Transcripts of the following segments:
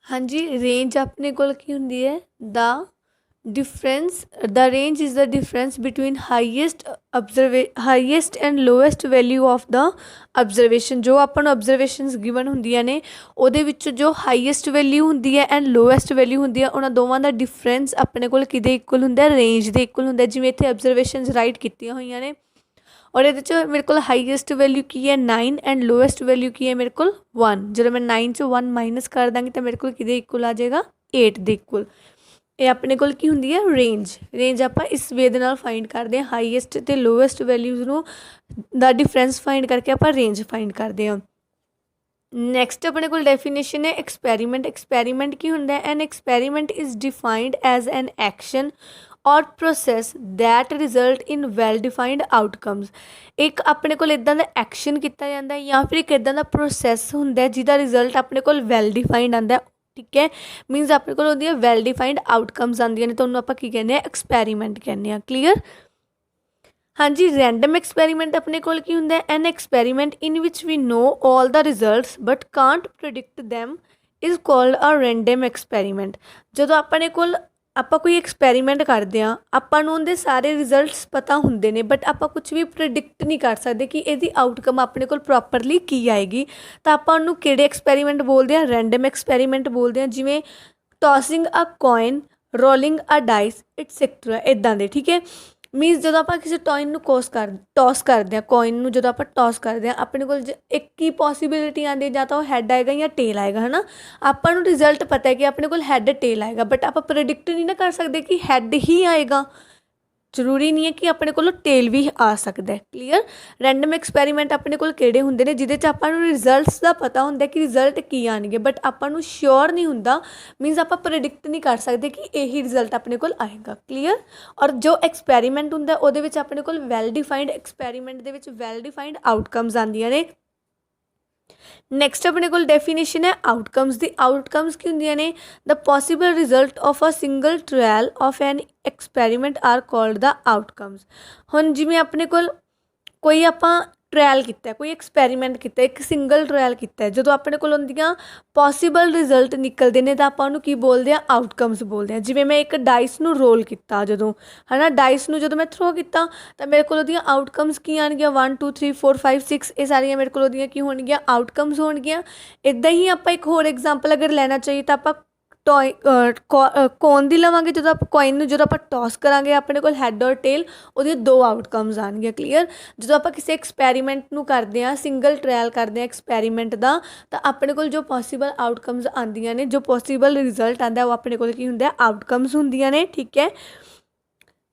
हाँ जी, रेंज अपने कोल की हुंदी है the range is the difference between highest and lowest value of the observation. जो अपन ਨੂੰ ऑब्जरवेशनस गिवन ਹੁੰਦੀਆਂ ਨੇ ਉਹਦੇ ਵਿੱਚ ਜੋ ਹਾਈਐਸਟ ਵੈਲਿਊ ਹੁੰਦੀ ਹੈ ਐਂਡ ਲੋਐਸਟ ਵੈਲਿਊ ਹੁੰਦੀ ਹੈ ਉਹਨਾਂ ਦੋਵਾਂ ਦਾ ਡਿਫਰੈਂਸ ਆਪਣੇ ਕੋਲ ਕਿਹਦੇ ਇਕੁਅਲ ਹੁੰਦਾ ਹੈ, ਰੇਂਜ ਦੇ ਇਕੁਅਲ ਹੁੰਦਾ ਹੈ। ਜਿਵੇਂ ਇੱਥੇ ऑब्जरवेशनस ਰਾਈਟ ਕੀਤੀਆਂ ਹੋਈਆਂ ਨੇ और ये मेरे को हाईएस्ट वैल्यू की है 9 एंड लोएस्ट वैल्यू की है मेरे को 1। जो मैं 9 चो 1 माइनस कर देंगी तो मेरे को कि इक्वल आ जाएगा 8 के इक्वल। ये अपने को की होंगी है रेंज आप इस वे दे नाल फाइंड करते हैं हाईएस्ट तो लोएस्ट वैल्यूज़ नू दा डिफरेंस फाइंड करके आप रेंज फाइंड करते हैं। नैक्सट अपने को डेफिनेशन है एक्सपैरीमेंट की होंगे an experiment is defined as an action और process that result in well defined outcomes. एक अपने को इदा का एक्शन किया जाता है या फिर एक इदा का प्रोसैस होंगे जिसका रिजल्ट अपने को वैल डिफाइंड आता है, ठीक है। मीनस अपने को वैल डिफाइंड आउटकम्स आदियाँ ने तो उन्होंने आप कहने एक्सपैरीमेंट कहने हैं। क्लीयर। हाँ जी, रैंडम एक्सपैरीमेंट अपने को की होंगे an experiment in which we know all the results but can't predict them is called a random experiment. जो अपने को ਆਪਾਂ कोई एक्सपैरीमेंट करते हैं ਆਪਾਂ ਨੂੰ ਉਹਦੇ ਸਾਰੇ ਰਿਜ਼ਲਟਸ ਪਤਾ ਹੁੰਦੇ ਨੇ ਬਟ ਆਪਾਂ ਕੁਝ ਵੀ ਪ੍ਰੈਡਿਕਟ ਨਹੀਂ ਕਰ ਸਕਦੇ ਕਿ ਇਹਦੀ ਆਊਟਕਮ ਆਪਣੇ ਕੋਲ ਪ੍ਰੋਪਰਲੀ ਕੀ ਆਏਗੀ। ਤਾਂ ਆਪਾਂ ਉਹਨੂੰ ਕਿਹੜੇ ਐਕਸਪੈਰੀਮੈਂਟ ਬੋਲਦੇ ਆ, ਰੈਂਡਮ ਐਕਸਪੈਰੀਮੈਂਟ ਬੋਲਦੇ ਆ। ਜਿਵੇਂ ਟੌਸਿੰਗ ਅ ਕੋਇਨ, ਰੋਲਿੰਗ ਅ ਡਾइस एटसेट्रा इदां दे, ठीक है। मीनस जो आप किसी टॉइन टॉस करते हैं, कॉइन में जो आप टॉस करते हैं अपने को एक ही पॉसीबिलिटी आती है, तो हैड आएगा या टेल आएगा, है ना। आपको रिजल्ट पता है कि अपने को हैड टेल आएगा बट आप प्रेडिक्ट नहीं ना कर सकते कि हैड ही आएगा। जरूरी नहीं है कि अपने को टेल भी आ सकता है। क्लीयर। रैंडम एक्सपैरीमेंट अपने को किहड़े हुंदे ने जिहदे च आपां नूं रिजल्ट्स का पता हुंदा कि रिजल्ट की आएंगे बट आपां नूं श्योर नहीं हुंदा। मीनस आप प्रेडिक्ट नहीं कर सकते कि यही रिजल्ट अपने को आएगा। क्लीयर। और जो एक्सपैरीमेंट हुंदा उहदे विच अपने को वैल डिफाइंड एक्सपैरीमेंट दे विच वैल डिफाइंड आउटकम्स आंदियां ने। नैक्सट अपने को डेफिनेशन है आउटकम्स दी। आउटकम्स की होंदियां ने the possible result of a single trial of an experiment are called the outcomes. हुण जिवें अपने को कोई आपां ट्रायल किया, कोई एक्सपैरीमेंट किया, एक सिंगल ट्रायल किया, जो अपने को होंदियां पॉसीबल रिजल्ट निकलते हैं तो आप की बोलते हैं आउटकम्स बोलते हैं। जिवें मैं एक डाइस नूं रोल किया जो है ना, डाइस नूं जो मैं थ्रो किया तो मेरे को आउटकम्स की आएगियां 1 2 3 4 5 6 ये सारियां मेरे को की होणगियां आउटकम्स होणगियां। इदां ही आप एक होर एग्जाम्पल अगर लेना चाहिए तो आप कॉइन दी लवांगे। जो आप कॉइन जो आप टॉस करांगे अपने को हैड और टेल वो दो आउटकम्स आएंगे। क्लीयर। जो आप किसी एक्सपैरीमेंट नूं करते हैं, सिंगल ट्रायल करते हैं एक्सपैरीमेंट का, तो अपने को जो पॉसीबल आउटकम्स आंदियां ने, जो पॉसीबल रिजल्ट आता है वो अपने को की हुंदा आउटकम्स हुंदियां ने, ठीक है।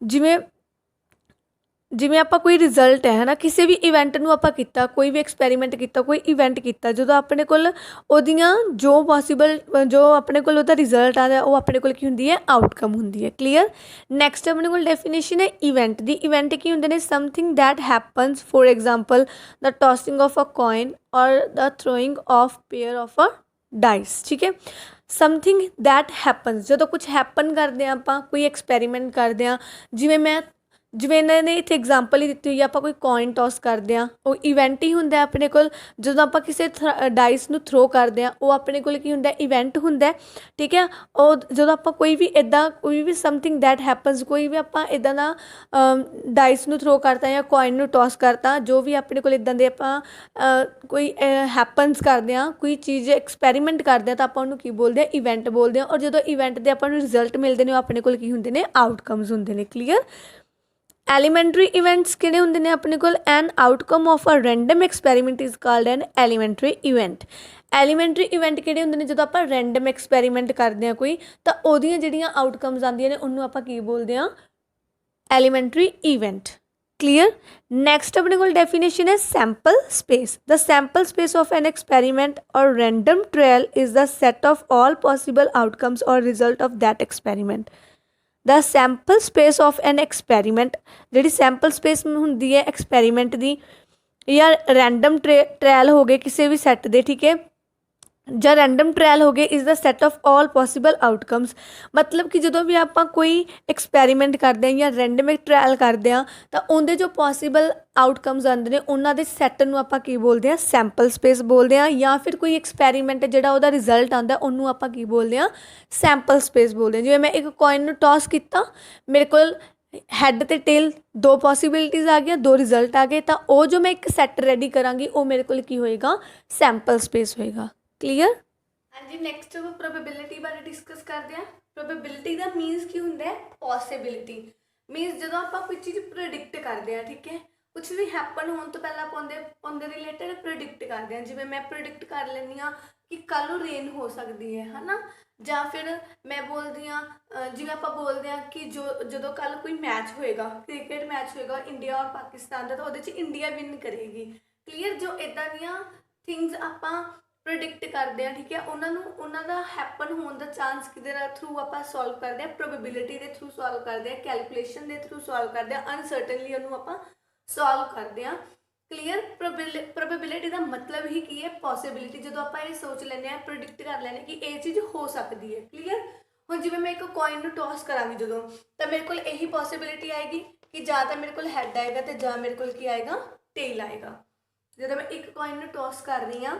जिवें जिमें आप कोई रिजल्ट है ना किसी भी इवेंट में आप किया, कोई भी एक्सपैरीमेंट किया, कोई इवेंट किया, जो अपने को जो पॉसीबल जो अपने को रिजल्ट आता है वो अपने को होंगी है आउटकम होंगी है। क्लीयर। नैक्सट अपने को डेफिनेशन है इवेंट दी। इवेंट की होंगे ने something that happens, for example the tossing of a coin और the throwing of pair of a dice, ठीक है। समथिंग दैट हैपन्स जो कुछ हैपन करते हैं, आप कोई एक्सपैरीमेंट करते हैं। जिवें इन्होंने इतने एग्जाम्पल ही दी हुई है, आप कोई कॉइन टॉस करते हैं वो इवेंट ही होंगे अपने को। जो आप किसी डाइस नूं थ्रो करते हैं वो अपने को होंगे इवेंट होंगे, ठीक है। और जो आप कोई भी इदा कोई भी समथिंग दैट हैपन्स, कोई भी आप इदा ना डाइस नूं थ्रो करता या कॉइन नूं टॉस करता, जो भी अपने को इदा दे कोई हैपन्स करते हैं, कोई चीज़ एक्सपैरीमेंट करते हैं तो आप उन्होंने की बोलते हैं इवेंट बोलते हैं। और जो इवेंट के अपन रिजल्ट मिलते हैं अपने को होंगे ने आउटकम्स होंगे ने। क्लीयर। एलीमेंटरी इवेंट्स किहड़े होंदे ने अपने कोल an outcome of a random experiment is called an elementary event. Elementary event किहड़े होंदे ने जो आप रैंडम एक्सपैरीमेंट करते हैं कोई, तो ओहदियां जिहड़ियां आउटकम्स आंदियां ने उन्होंने आप की बोलते हैं एलीमेंटरी इवेंट। क्लीयर। नैक्सट अपने कोल डेफिनेशन है sample space. The sample space of an experiment और random trial is the set of all possible outcomes और result of that experiment. The sample space of an experiment जी sample space होंगी है experiment की या random trial हो गए किसी भी सैट के, ठीक है। ਜਾਂ ਰੈਂਡਮ ਟ੍ਰਾਇਲ ਹੋ ਗਏ is the set of all possible outcomes. ਮਤਲਬ ਕਿ ਜਦੋਂ ਵੀ ਆਪਾਂ ਕੋਈ ਐਕਸਪੈਰੀਮੈਂਟ ਕਰਦੇ ਹਾਂ ਜਾਂ ਰੈਂਡਮ ਟ੍ਰਾਇਲ ਕਰਦੇ ਹਾਂ ਤਾਂ ਉਹਦੇ ਜੋ ਪੋਸੀਬਲ ਆਊਟਕਮਸ ਆਉਂਦੇ ਨੇ ਉਹਨਾਂ ਦੇ ਸੈੱਟ ਨੂੰ ਆਪਾਂ ਕੀ ਬੋਲਦੇ ਹਾਂ, ਸੈਂਪਲ ਸਪੇਸ ਬੋਲਦੇ ਹਾਂ। ਜਾਂ ਫਿਰ ਕੋਈ ਐਕਸਪੈਰੀਮੈਂਟ ਜਿਹੜਾ ਉਹਦਾ ਰਿਜ਼ਲਟ ਆਉਂਦਾ ਉਹਨੂੰ ਆਪਾਂ ਕੀ ਬੋਲਦੇ ਹਾਂ, ਸੈਂਪਲ ਸਪੇਸ ਬੋਲਦੇ ਹਾਂ। ਜਿਵੇਂ ਮੈਂ ਇੱਕ ਕੋਇਨ ਨੂੰ ਟੌਸ ਕੀਤਾ, ਮੇਰੇ ਕੋਲ ਹੈੱਡ ਅਤੇ ਟੇਲ ਦੋ ਪੋਸੀਬਿਲਿਟੀਜ਼ ਆ ਗਈਆਂ, ਦੋ ਰਿਜ਼ਲਟ ਆ ਗਏ, ਤਾਂ ਉਹ ਜੋ ਮੈਂ ਇੱਕ ਸੈੱਟ ਰੈਡੀ ਕਰਾਂਗੀ ਉਹ ਮੇਰੇ ਕੋਲ ਕੀ ਹੋਏਗਾ, ਸੈਂਪਲ ਸਪੇਸ ਹੋਏਗਾ। ਕਲੀਅਰ। ਹਾਂਜੀ, ਨੈਕਸਟ ਆਪਾਂ ਪ੍ਰੋਬੇਬਿਲਿਟੀ ਬਾਰੇ ਡਿਸਕਸ ਕਰਦੇ ਹਾਂ। ਪ੍ਰੋਬੇਬਿਲਿਟੀ ਦਾ ਮੀਨਸ ਕੀ ਹੁੰਦਾ ਹੈ, ਪੋਸੀਬਿਲਿਟੀ। ਮੀਨਸ ਜਦੋਂ ਆਪਾਂ ਕੋਈ ਚੀਜ਼ ਪ੍ਰੈਡਿਕਟ ਕਰਦੇ ਹਾਂ, ਠੀਕ ਹੈ, ਕੁਛ ਵੀ ਹੈਪਨ ਹੋਣ ਤੋਂ ਪਹਿਲਾਂ ਆਪਾਂ ਉਹਦੇ ਰਿਲੇਟਡ ਪ੍ਰੈਡਿਕਟ ਕਰਦੇ ਹਾਂ। ਜਿਵੇਂ ਮੈਂ ਪ੍ਰੈਡਿਕਟ ਕਰ ਲੈਂਦੀ ਹਾਂ ਕਿ ਕੱਲ੍ਹ ਨੂੰ ਰੇਨ ਹੋ ਸਕਦੀ ਹੈ ਨਾ, ਜਾਂ ਫਿਰ ਮੈਂ ਬੋਲਦੀ ਹਾਂ ਜਿਵੇਂ ਆਪਾਂ ਬੋਲਦੇ ਹਾਂ ਕਿ ਜਦੋਂ ਕੱਲ੍ਹ ਕੋਈ ਮੈਚ ਹੋਏਗਾ, ਕ੍ਰਿਕਟ ਮੈਚ ਹੋਏਗਾ ਇੰਡੀਆ ਔਰ ਪਾਕਿਸਤਾਨ ਦਾ, ਤਾਂ ਉਹਦੇ 'ਚ ਇੰਡੀਆ ਵਿਨ ਕਰੇਗੀ। ਕਲੀਅਰ। ਜੋ ਇੱਦਾਂ ਦੀਆਂ ਥਿੰਗਸ ਆਪਾਂ ਪ੍ਰੈਡਿਕਟ ਕਰਦੇ ਹਾਂ, ਠੀਕ ਹੈ, ਉਹਨਾਂ ਦਾ ਹੈਪਨ ਹੋਣ ਦਾ ਚਾਂਸ ਕਿਹਦੇ ਥਰੂ ਆਪਾਂ ਸੋਲਵ ਕਰਦੇ ਹਾਂ, ਪ੍ਰੋਬੇਬਿਲਿਟੀ ਦੇ ਥਰੂ ਸੋਲਵ ਕਰਦੇ ਹਾਂ, ਕੈਲਕੂਲੇਸ਼ਨ ਦੇ ਥਰੂ ਸੋਲਵ ਕਰਦੇ ਹਾਂ, ਅਨਸਰਟਨਲੀ ਉਹਨੂੰ ਆਪਾਂ ਸੋਲਵ ਕਰਦੇ ਹਾਂ। ਕਲੀਅਰ। ਪ੍ਰੋਬੇਬਿਲਿਟੀ ਦਾ ਮਤਲਬ ਹੀ ਕੀ ਹੈ, ਪੋਸੀਬਿਲਿਟੀ। ਜਦੋਂ ਆਪਾਂ ਇਹ ਸੋਚ ਲੈਂਦੇ ਹਾਂ, ਪ੍ਰੈਡਿਕਟ ਕਰ ਲੈਂਦੇ ਕਿ ਇਹ ਚੀਜ਼ ਹੋ ਸਕਦੀ ਹੈ। ਕਲੀਅਰ। ਹੁਣ ਜਿਵੇਂ ਮੈਂ ਇੱਕ ਕੋਇਨ ਨੂੰ ਟੌਸ ਕਰਾਂਗੀ ਜਦੋਂ, ਤਾਂ ਮੇਰੇ ਕੋਲ ਇਹੀ ਪੋਸੀਬਿਲਿਟੀ ਆਏਗੀ ਕਿ ਜਾਂ ਤਾਂ ਮੇਰੇ ਕੋਲ ਹੈੱਡ ਆਏਗਾ ਅਤੇ ਜਾਂ ਮੇਰੇ ਕੋਲ ਕੀ ਆਏਗਾ, ਟੇਲ ਆਏਗਾ। ਜਦੋਂ ਮੈਂ ਇੱਕ ਕੋਇਨ ਨੂੰ ਟੌਸ ਕਰ ਰਹੀ ਹਾਂ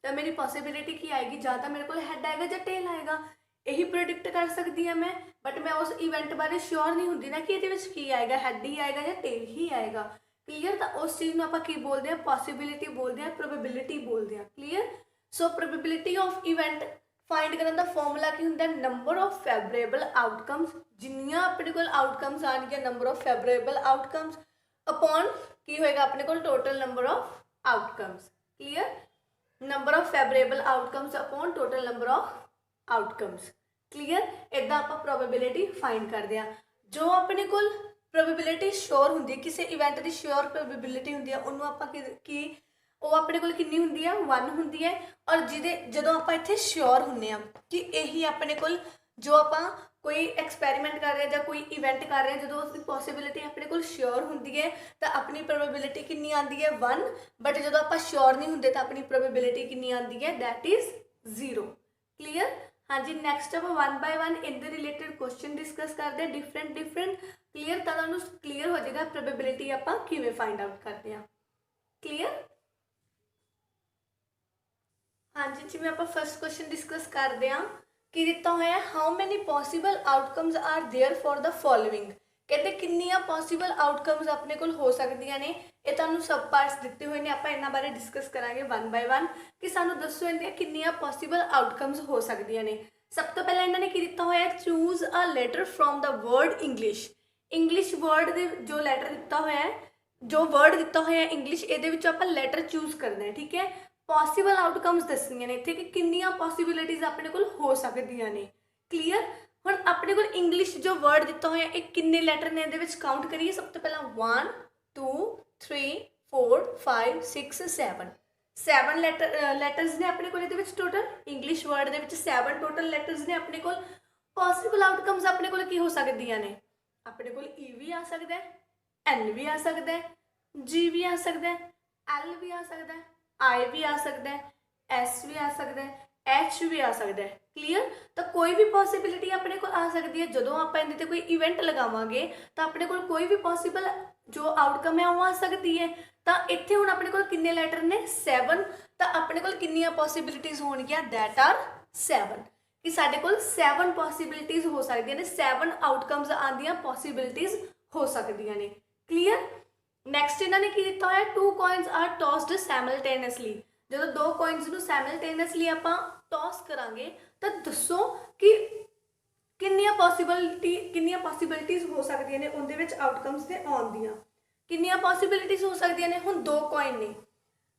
ਤਾਂ ਮੇਰੀ ਪੋਸੀਬਿਲਿਟੀ ਕੀ ਆਏਗੀ, ਜਾਂ ਤਾਂ ਮੇਰੇ ਕੋਲ ਹੈੱਡ ਆਏਗਾ ਜਾਂ ਟੇਲ ਆਏਗਾ। ਇਹੀ ਪ੍ਰੈਡਿਕਟ ਕਰ ਸਕਦੀ ਹਾਂ ਮੈਂ, ਬਟ ਮੈਂ ਉਸ ਇਵੈਂਟ ਬਾਰੇ ਸ਼ੋਰ ਨਹੀਂ ਹੁੰਦੀ ਨਾ ਕਿ ਇਹਦੇ ਵਿੱਚ ਕੀ ਆਏਗਾ, ਹੈੱਡ ਹੀ ਆਏਗਾ ਜਾਂ ਟੇਲ ਹੀ ਆਏਗਾ। ਕਲੀਅਰ। ਤਾਂ ਉਸ ਚੀਜ਼ ਨੂੰ ਆਪਾਂ ਕੀ ਬੋਲਦੇ ਹਾਂ, ਪੋਸੀਬਿਲਿਟੀ ਬੋਲਦੇ ਹਾਂ, ਪ੍ਰੋਬੇਬਿਲਿਟੀ ਬੋਲਦੇ ਹਾਂ। Clear. So probability of event find ਕਰਨ ਦਾ ਫਾਰਮੂਲਾ ਕੀ ਹੁੰਦਾ, ਨੰਬਰ ਆਫ ਫੇਵਰੇਬਲ ਆਊਟਕਮਸ। ਜਿੰਨੀਆਂ ਆਪਣੇ ਕੋਲ ਆਊਟਕਮਸ ਆਉਣਗੀਆਂ, number of favourable outcomes upon ਕੀ ਹੋਏਗਾ ਆਪਣੇ ਕੋਲ, total number of outcomes. Clear. Number of favourable outcomes upon total number of outcomes. Clear. ਇੱਦਾਂ ਆਪਾਂ ਪ੍ਰੋਬੇਬਿਲਿਟੀ ਫਾਈਂਡ ਕਰਦੇ ਹਾਂ। ਜੋ ਆਪਣੇ ਕੋਲ ਪ੍ਰੋਬੇਬਿਲਿਟੀ ਸ਼ੋਰ ਹੁੰਦੀ ਹੈ, ਕਿਸੇ ਇਵੈਂਟ ਦੀ ਸ਼ੋਰ ਪ੍ਰੋਬੇਬਿਲਿਟੀ ਹੁੰਦੀ ਹੈ, ਉਹਨੂੰ ਆਪਾਂ ਕੀ ਉਹ ਆਪਣੇ ਕੋਲ ਕਿੰਨੀ ਹੁੰਦੀ ਆ, 1 ਹੁੰਦੀ ਹੈ। ਔਰ ਜਦੋਂ ਆਪਾਂ ਇੱਥੇ ਸ਼ੋਰ ਹੁੰਦੇ ਹਾਂ ਕਿ ਇਹੀ ਆਪਣੇ ਕੋਲ ਜੋ ਆਪਾਂ ਕੋਈ ਐਕਸਪੈਰੀਮੈਂਟ ਕਰ ਰਹੇ ਹਾਂ ਜਾਂ ਕੋਈ ਇਵੈਂਟ ਕਰ ਰਹੇ ਹਾਂ, ਜਦੋਂ ਉਸਦੀ ਪੋਸੀਬਿਲਿਟੀ ਆਪਣੇ ਕੋਲ ਸ਼ੋਰ ਹੁੰਦੀ ਹੈ ਤਾਂ ਆਪਣੀ ਪ੍ਰੋਬੇਬਿਲਿਟੀ ਕਿੰਨੀ ਆਉਂਦੀ ਹੈ, 1। ਬਟ ਜਦੋਂ ਆਪਾਂ ਸ਼ੋਰ ਨਹੀਂ ਹੁੰਦੇ ਤਾਂ ਆਪਣੀ ਪ੍ਰੋਬੇਬਿਲਿਟੀ ਕਿੰਨੀ ਆਉਂਦੀ ਹੈ, ਦੈਟ ਇਜ਼ 0। ਕਲੀਅਰ। ਹਾਂਜੀ, ਨੈਕਸਟ ਆਪਾਂ 1 ਬਾਏ 1 ਇਹਦੇ ਰਿਲੇਟਡ ਕੁਐਸਚਨ ਡਿਸਕਸ ਕਰਦੇ ਹਾਂ, ਡਿਫਰੈਂਟ। ਕਲੀਅਰ। ਤਾਂ ਤੁਹਾਨੂੰ ਕਲੀਅਰ ਹੋ ਜਾਏਗਾ ਪ੍ਰੋਬੇਬਿਲਿਟੀ ਆਪਾਂ ਕਿਵੇਂ ਫਾਈਂਡ ਆਊਟ ਕਰਦੇ ਹਾਂ। ਕਲੀਅਰ। ਹਾਂਜੀ, ਜਿਵੇਂ ਆਪਾਂ ਫਸਟ ਕੁਐਸਚਨ ਡਿਸਕਸ ਕਰਦੇ ਹਾਂ, ਕੀ ਦਿੱਤਾ ਹੋਇਆ, how many possible outcomes are there for the following. ਕਹਿੰਦੇ ਕਿੰਨੀਆਂ ਪੋਸੀਬਲ ਆਊਟਕਮਸ ਆਪਣੇ ਕੋਲ ਹੋ ਸਕਦੀਆਂ ਨੇ। ਇਹ ਤੁਹਾਨੂੰ ਸਬ ਪਾਰਟਸ ਦਿੱਤੇ ਹੋਏ ਨੇ, ਆਪਾਂ ਇਹਨਾਂ ਬਾਰੇ ਡਿਸਕਸ ਕਰਾਂਗੇ 1 ਬਾਏ 1 ਕਿ ਸਾਨੂੰ ਦੱਸੋ ਇਹਦੀਆਂ ਕਿੰਨੀਆਂ ਪੋਸੀਬਲ ਆਊਟਕਮਸ ਹੋ ਸਕਦੀਆਂ ਨੇ। ਸਭ ਤੋਂ ਪਹਿਲਾਂ ਇਹਨਾਂ ਨੇ ਕੀ ਦਿੱਤਾ ਹੋਇਆ, choose a letter from the word English. English word ਦੇ ਜੋ ਲੈਟਰ ਦਿੱਤਾ ਹੋਇਆ ਹੈ, ਜੋ ਵਰਡ ਦਿੱਤਾ ਹੋਇਆ ਇੰਗਲਿਸ਼, ਇਹਦੇ ਵਿੱਚ ਆਪਾਂ ਲੈਟਰ ਚੂਜ਼ ਕਰਨਾ ਹੈ। ਠੀਕ ਹੈ। ਪੋਸੀਬਲ ਆਊਟਕਮਸ ਦੱਸਣੀਆਂ ਨੇ ਇੱਥੇ ਕਿ ਕਿੰਨੀਆਂ ਪੋਸੀਬਿਲਿਟੀਜ਼ ਆਪਣੇ ਕੋਲ ਹੋ ਸਕਦੀਆਂ ਨੇ। ਕਲੀਅਰ। ਹੁਣ ਆਪਣੇ ਕੋਲ ਇੰਗਲਿਸ਼ ਜੋ ਵਰਡ ਦਿੱਤਾ ਹੋਇਆ, ਇਹ ਕਿੰਨੇ ਲੈਟਰ ਨੇ ਇਹਦੇ ਵਿੱਚ ਕਾਊਂਟ ਕਰੀਏ। ਸਭ ਤੋਂ ਪਹਿਲਾਂ 1 2 3 4 5 6 7 ਲੈਟਰਸ ਨੇ ਆਪਣੇ ਕੋਲ ਇਹਦੇ ਵਿੱਚ ਟੋਟਲ। ਇੰਗਲਿਸ਼ ਵਰਡ ਦੇ ਵਿੱਚ 7 ਟੋਟਲ ਲੈਟਰਸ ਨੇ ਆਪਣੇ ਕੋਲ। ਪੋਸੀਬਲ ਆਊਟਕਮਸ ਆਪਣੇ ਕੋਲ ਕੀ ਹੋ ਸਕਦੀਆਂ ਨੇ, ਆਪਣੇ ਕੋਲ ਈ ਵੀ ਆ ਸਕਦਾ, ਐਨ ਵੀ ਆ ਸਕਦਾ, ਜੀ ਵੀ ਆ ਸਕਦਾ, ਐਲ ਵੀ ਆ ਸਕਦਾ, ਆਈ ਵੀ ਆ ਸਕਦਾ, ਐਸ ਵੀ ਆ ਸਕਦਾ, ਐਚ ਵੀ ਆ ਸਕਦਾ। ਕਲੀਅਰ। ਤਾਂ ਕੋਈ ਵੀ ਪੋਸੀਬਿਲਿਟੀ ਆਪਣੇ ਕੋਲ ਆ ਸਕਦੀ ਹੈ। ਜਦੋਂ ਆਪਾਂ ਇਹਦੇ ਤੇ ਕੋਈ ਇਵੈਂਟ ਲਗਾਵਾਂਗੇ ਤਾਂ ਆਪਣੇ ਕੋਲ ਕੋਈ ਵੀ ਪੋਸੀਬਲ ਜੋ ਆਊਟਕਮ ਹੈ ਉਹ ਆ ਸਕਦੀ ਹੈ। ਤਾਂ ਇੱਥੇ ਹੁਣ ਆਪਣੇ ਕੋਲ ਕਿੰਨੇ ਲੈਟਰ ਨੇ, 7। ਤਾਂ ਆਪਣੇ ਕੋਲ ਕਿੰਨੀਆਂ ਪੋਸੀਬਿਲਿਟੀਜ਼ ਹੋਣਗੀਆਂ, ਦੈਟ ਆਰ 7। ਕਿ ਸਾਡੇ ਕੋਲ 7 ਪੋਸੀਬਿਲਿਟੀਜ਼ ਹੋ ਸਕਦੀਆਂ ਨੇ, 7 ਆਊਟਕਮਸ ਆਉਂਦੀਆਂ ਪੋਸੀਬਿਲਿਟੀਜ਼ ਹੋ ਸਕਦੀਆਂ ਨੇ। ਕਲੀਅਰ। ਨੈਕਸਟ ਇਹਨਾਂ ਨੇ ਕੀ ਦਿੱਤਾ ਹੋਇਆ, 2 coins ਆਰ ਟੌਸਡ ਸੈਮਲਟੇਨੀਅਸਲੀ। ਜਦੋਂ 2 coins ਨੂੰ ਸੈਮਲਟੇਨੀਅਸਲੀ ਆਪਾਂ ਟੌਸ ਕਰਾਂਗੇ ਤਾਂ ਦੱਸੋ ਕਿ ਕਿੰਨੀਆਂ ਪੋਸੀਬਿਲਿਟੀਜ਼ ਹੋ ਸਕਦੀਆਂ ਨੇ ਉਹਦੇ ਵਿੱਚ ਆਊਟਕਮਸ ਦੇ ਆਉਣ ਦੀਆਂ। ਕਿੰਨੀਆਂ ਪੋਸੀਬਿਲਿਟੀਜ਼ ਹੋ ਸਕਦੀਆਂ ਨੇ। ਹੁਣ 2 coin ਨੇ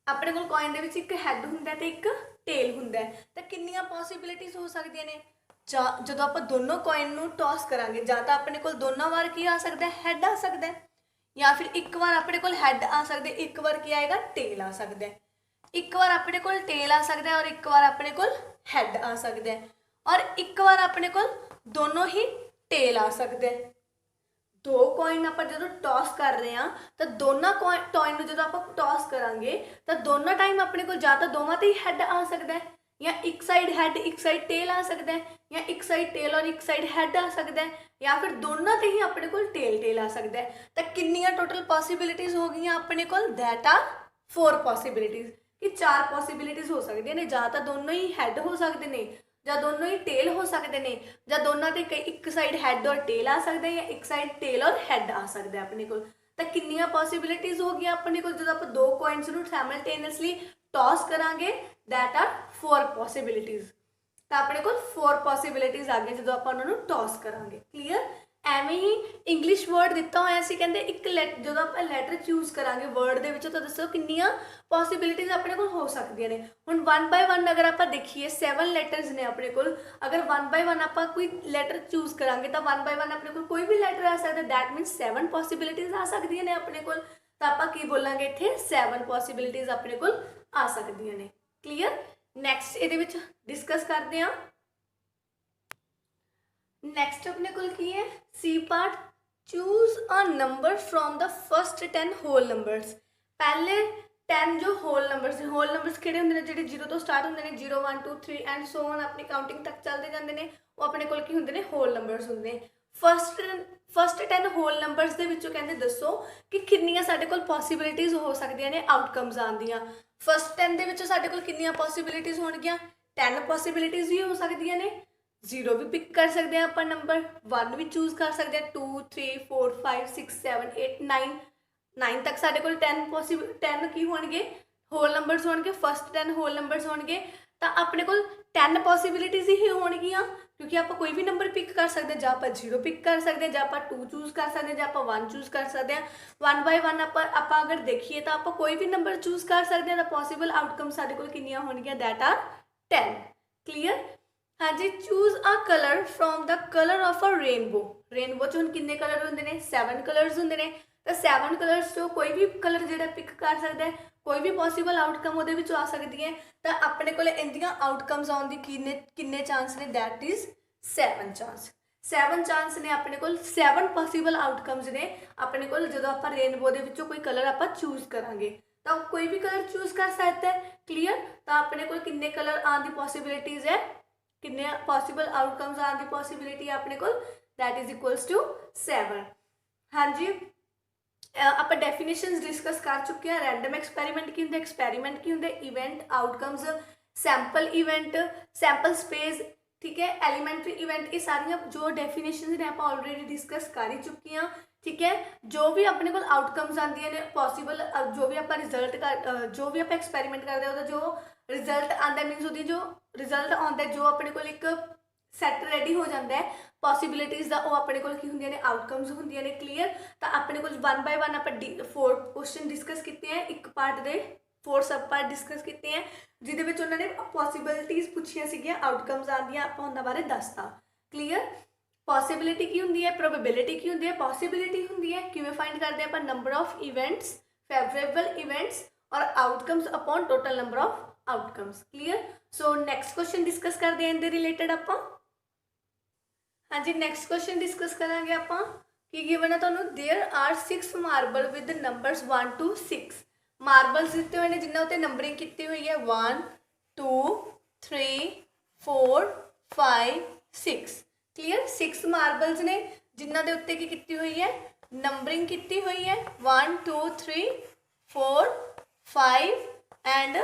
ਆਪਣੇ ਕੋਲ, ਕੋਇਨ ਦੇ ਵਿੱਚ ਇੱਕ ਹੈੱਡ ਹੁੰਦਾ ਤੇ ਇੱਕ ਟੇਲ ਹੁੰਦਾ, ਤਾਂ ਕਿੰਨੀਆਂ ਪੋਸੀਬਿਲਿਟੀਜ਼ ਹੋ ਸਕਦੀਆਂ ਨੇ। ਜਦੋਂ ਆਪਾਂ ਦੋਨੋਂ ਕੋਇਨ ਨੂੰ ਟੌਸ ਕਰਾਂਗੇ, ਜਾਂ ਤਾਂ ਆਪਣੇ ਕੋਲ ਦੋਨਾਂ ਵਾਰ ਕੀ ਆ ਸਕਦਾ, ਹੈੱਡ ਆ ਸਕਦਾ, ਜਾਂ ਫਿਰ ਇੱਕ ਵਾਰ ਆਪਣੇ ਕੋਲ ਹੈੱਡ ਆ ਸਕਦੇ, ਇੱਕ ਵਾਰ ਕੀ ਆਏਗਾ, ਟੇਲ ਆ ਸਕਦਾ। ਇੱਕ ਵਾਰ ਆਪਣੇ ਕੋਲ ਟੇਲ ਆ ਸਕਦਾ ਔਰ ਇੱਕ ਵਾਰ ਆਪਣੇ ਕੋਲ ਹੈੱਡ ਆ ਸਕਦਾ, ਔਰ ਇੱਕ ਵਾਰ ਆਪਣੇ ਕੋਲ ਦੋਨੋਂ ਹੀ ਟੇਲ ਆ ਸਕਦਾ। 2 coin ਆਪਾਂ ਜਦੋਂ ਟੌਸ ਕਰ ਰਹੇ ਹਾਂ ਤਾਂ ਦੋਨਾਂ ਕੋਇਨ ਨੂੰ ਜਦੋਂ ਆਪਾਂ ਟੌਸ ਕਰਾਂਗੇ ਤਾਂ ਦੋਨਾਂ ਟਾਈਮ ਆਪਣੇ ਕੋਲ ਜਾਂ ਤਾਂ ਦੋਵਾਂ ਤੇ ਹੀ ਹੈੱਡ ਆ ਸਕਦਾ या एक साइड हैड एक साइड टेल आ सकता है, या एक साइड टेल और एक साइड हैड आ सकता है, या फिर दोनों ते ही अपने को टेल टेल आ सकता है। तो कितनियां टोटल पॉसिबिलिटीज हो गई अपने को, दैट आर 4 पॉसिबिलिटीज, कि 4 पॉसिबिलिटीज हो सकती ने, ਜਾਂ ਤਾਂ ਦੋਨੋਂ ਹੀ ਹੈਡ ਹੋ ਸਕਦੇ ਨੇ, ਜਾਂ ਦੋਨੋਂ ਹੀ ਟੇਲ ਹੋ ਸਕਦੇ ਨੇ, ਜਾਂ ਦੋਨਾਂ ਤੇ ਇੱਕ ਸਾਈਡ ਹੈਡ ਔਰ ਟੇਲ ਆ ਸਕਦਾ ਹੈ, ਜਾਂ ਇੱਕ ਸਾਈਡ ਟੇਲ ਔਰ ਹੈਡ ਆ ਸਕਦਾ ਆਪਣੇ ਕੋਲ। ਤਾਂ ਕਿੰਨੀਆਂ ਪੋਸੀਬਿਲਿਟੀਜ਼ ਹੋ ਗਈਆਂ ਆਪਣੇ ਕੋਲ ਜਦੋਂ ਆਪਾਂ ਦੋ ਕੋਇਨਸ ਨੂੰ ਸਾਈਮਲਟੇਨੀਅਸਲੀ ਟॉस करांगे, दैट आर 4 पॉसिबिलिटीज। तो अपने को 4 पॉसिबिलिटीज आ गई जो आप उन्होंने टॉस करांगे। क्लीयर? एवें ही इंग्लिश वर्ड दिता होया सी, कहंदे एक जो आप लैटर चूज करांगे वर्ड दे विचों, तो दसो कितनियां पॉसिबिलिटीज अपने को हो सकदियां ने। हुण 1 बाय 1 अगर आप देखिए 7 लैटर्स ने अपने को, अगर 1 बाय 1 आप कोई लैटर चूज करांगे तो 1 बाय 1 अपने को कोई भी लैटर आ सकता है, दैट मीनस 7 पॉसिबिलिटीज आ सकदियां ने अपने को। तो आप की बोलांगे इत्थे 7 पॉसिबिलिटीज अपने को आ सकदियां ने। क्लीयर? नैक्सट ये डिस्कस करते हैं। नैक्सट अपने को की है C part, choose a number from the first 10 whole numbers. पहले 10 जो होल नंबर्स किहड़े हुंदे ने, जिहड़े 0 तो स्टार्ट हुंदे ने, 0 1 2 3 एंड सो ऑन अपनी काउंटिंग तक चलते जाते हैं, वो अपने को की हुंदे ने होल नंबर्स हुंदे ने। फर्स्ट 10 होल नंबर्स दे विचों कहंदे दसो कि कितनियां साडे कोल पॉसिबिलिटीज हो सकदियां ने आउटकम्स आउण दियां। फर्स्ट 10 दे विचों साडे कोल कितनियां पॉसिबिलिटीज होणगियां, 10 पॉसिबिलिटीज भी हो सकदियां ने। 0 भी पिक कर सकते हैं आप नंबर, 1 भी चूज कर सकते हैं, 2 3 4 5 6 7 8 9 तक साडे कोल 10 की होणगे होल नंबर्स होणगे, फर्स्ट 10 होल नंबर्स होणगे। तो अपने को 10 पॉसिबिलिटीज ही होणगियां, क्योंकि आप कोई भी नंबर पिक कर सकते हैं, आप 0 पिक कर सकते हैं, आप 2 चूज कर सकते हैं, आप 1 चूज कर सकते हैं। 1 बाय 1 आप अगर देखिए तो आप कोई भी नंबर चूज कर सकते हैं, तो पॉसिबल आउटकम साडे कोल कितनियां होणगियां, दैट आर 10। क्लीयर? हाँ जी। Choose a colour from the colour of a rainbow. Rainbow च हुण कितने कलर होंदे ने, 7 कलर्स होंदे ने। तो 7 कलर्स चो कोई भी कलर जिहड़ा पिक कर सकता है, कोई भी पॉसिबल आउटकम उहदे विच आ सकदी है। तो अपने कोल इंदियां आउटकम्स आउण दी किन्ने चांस ने, दैट इज 7 चांस। 7 चांस ने अपने कोल, 7 पॉसिबल आउटकम्स ने अपने कोल जदों आपां रेनबो दे विचों कोई कलर आपां चूज करांगे। तो कोई भी कलर चूज कर सकता है। क्लीयर? तो अपने कोल किन्ने कलर आउण दी पॉसिबिलिटीज है, कितने पॉसिबल आउटकम्स आने की पॉसिबिलिटी अपने को, दैट इज इक्वल्स टू 7। हाँ जी। आप डेफिनेशंस डिस्कस कर चुके हैं। रैंडम एक्सपेरिमेंट की होंगे, एक्सपेरिमेंट की होंगे, event, outcomes, sample event, sample space, ठीक है, एलीमेंट्री इवेंट, ये सारिया जो डेफिनेशन ने आप ऑलरेडी डिस्कस कर ही चुकी हैं। ठीक है, जो भी अपने को आउटकम्स आंदियां ने पॉसिबल, जो भी आप रिजल्ट कर, जो भी आप एक्सपेरिमेंट करते हो, जो रिजल्ट आता मीनस वो जो रिजल्ट आता जो अपने को एक सैट रेडी हो जाता है पॉसिबिलिटीज़ का, वो अपने को होंगे ने आउटकम्स होंगे ने। क्लीयर? तो अपने को 1 बाय 1 आप 4 क्वेश्चन डिस्कस किए हैं, एक पार्ट के 4 सब पार्ट डिस्कस किए हैं, जिहदे उन्होंने पॉसिबिलिटीज़ पूछिया सीगियां, आउटकम्स आदियां आप उन्हां बारे दसता। क्लीयर? पॉसिबिलिटी की होंगी है, प्रोबेबिलिटी की होंगी है, पॉसिबिलिटी होंगी है किवें फाइंड करते हैं, number of events, favourable events और outcomes upon total number of outcomes. Clear? So next question discuss करते हैं इनके रिलेटेड आप। हाँ जी, नैक्सट क्वेश्चन डिस्कस करांगे आप कि गिवन है तुहानूं, there are 6 marble with numbers 1 to 6। Marbles दिते हुए हैं जिन्होंने उत्ते नंबरिंग की हुई है 1 2 3 4 5 6। क्लीयर? 6 मार्बल्स ने जिन्हों के उत्ते की हुई है, नंबरिंग की हुई है 1 2 3 4 5 एंड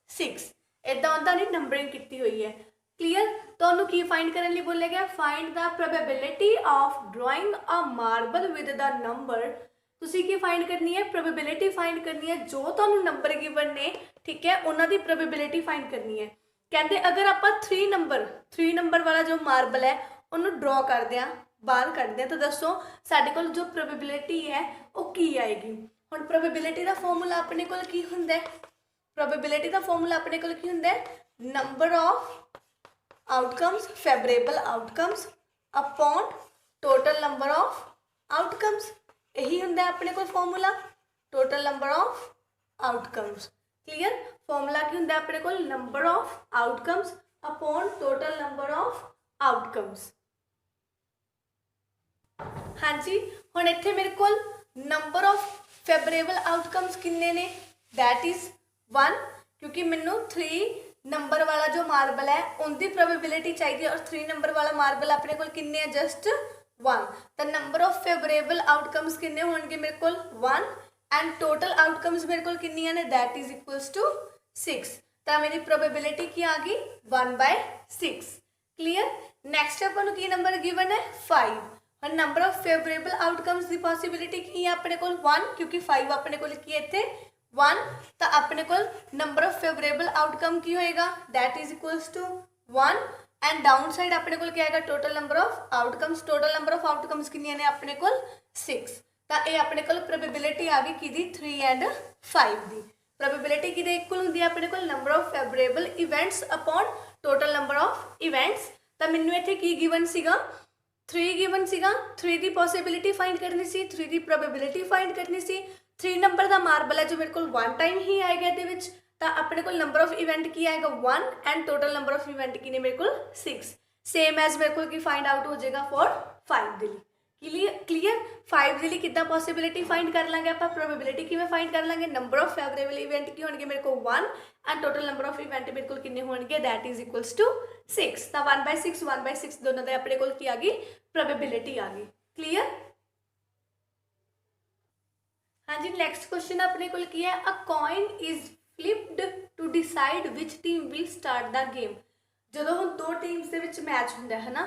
6। इदा उन्होंने नहीं नंबरिंग की हुई है। क्लीयर? तो उन्होंने की फाइंड करने लिए बोला गया, find the probability of drawing a marble with the number. तुसी की फाइंड करनी है, प्रोबेबिलिटी फाइंड करनी है जो तुहानूं नंबर गिवन ने, ठीक है, उन्हों की प्रोबेबिलिटी फाइंड करनी है। कहते अगर आप 3 नंबर वाला जो मार्बल है उन्होंने ड्रॉ करते हैं, बाहर करते हैं, तो दसो साडे कोल जो प्रोबेबिलिटी है वो की आएगी। हुण प्रोबेबिलिटी का फॉर्मूला अपने कोल की हुंदा है, प्रोबेबिलिटी का फॉर्मूला अपने कोल की हुंदा है, number of outcomes, favourable outcomes upon total number of outcomes. यही हुंदा है अपने कोल formula, total number of outcomes. Clear? Formula की हुंदा है अपने कोल, number of outcomes upon total number of outcomes. हाँ जी, हुण इत्थे मेरे कोल नंबर ऑफ फेवरेबल आउटकम्स किन्ने ने, दैट इज 1, क्योंकि मैनू 3 नंबर वाला जो मार्बल है उनकी प्रोबेबिलिटी चाहिए और 3 नंबर वाला मार्बल अपने को किन्ने है जस्ट 1। तो नंबर ऑफ फेवरेबल आउटकम्स किन्ने होंगे मेरे को 1 एंड टोटल आउटकम्स मेरे को किन्नियां ने दैट इज इक्वल्स टू 6। तो मेरी प्रोबेबिलिटी की आ गई 1/6। क्लीयर। नेक्स्ट अपन की नंबर गिवन है 5 और नंबर ऑफ फेवरेबल आउटकम्स की पॉसिबिलिटी की है अपने को 1 क्योंकि 5 अपने को की इतने 1। तो अपने को नंबर ऑफ फेवरेबल आउटकम की होएगा that is equals to 1 and down side अपने को क्या आएगा total number of outcomes. Total number of outcomes कितनी ने अपने को 6। तो ये अपने को प्रोबेबिलिटी आ गई कि 3 एंड 5 की। प्रोबेबिलिटी कि इक्वल होंगी अपने को number of favourable events upon total number of events. तो मैनू इत्थे की गिवन सीगा 3 गिवन सीगा 3 की पॉसिबिलिटी फाइंड करनी सी 3 की प्रोबेबिलिटी फाइंड करनी सी। 3 नंबर का मार्बल है जो मेरे को 1 टाइम ही आएगा ये तो अपने को नंबर ऑफ इवेंट की आएगा 1 and total number of event की ने मेरे को 6 सेम एज मेरे को की फाइंड आउट हो जाएगा फॉर 5 दिली। क्लीयर। 5 दिली कितना पॉसिबिलिटी फाइंड कर लेंगे आप प्रोबेबिलिटी कि फाइंड कर लेंगे नंबर ऑफ फेवरेबल इवेंट की होंगे मेरे को 1 and total number of event मेरे को कितने होंगे दैट इज इक्वल्स टू 6। तो 1/6 दोनों का अपने को की आ गई प्रोबेबिलिटी आ गई। क्लीयर। हाँ जी नेक्स्ट क्वेश्चन अपने को की है a coin is flipped to decide which team will start the game. जो हम 2 टीम्स के विच मैच होंगे है ना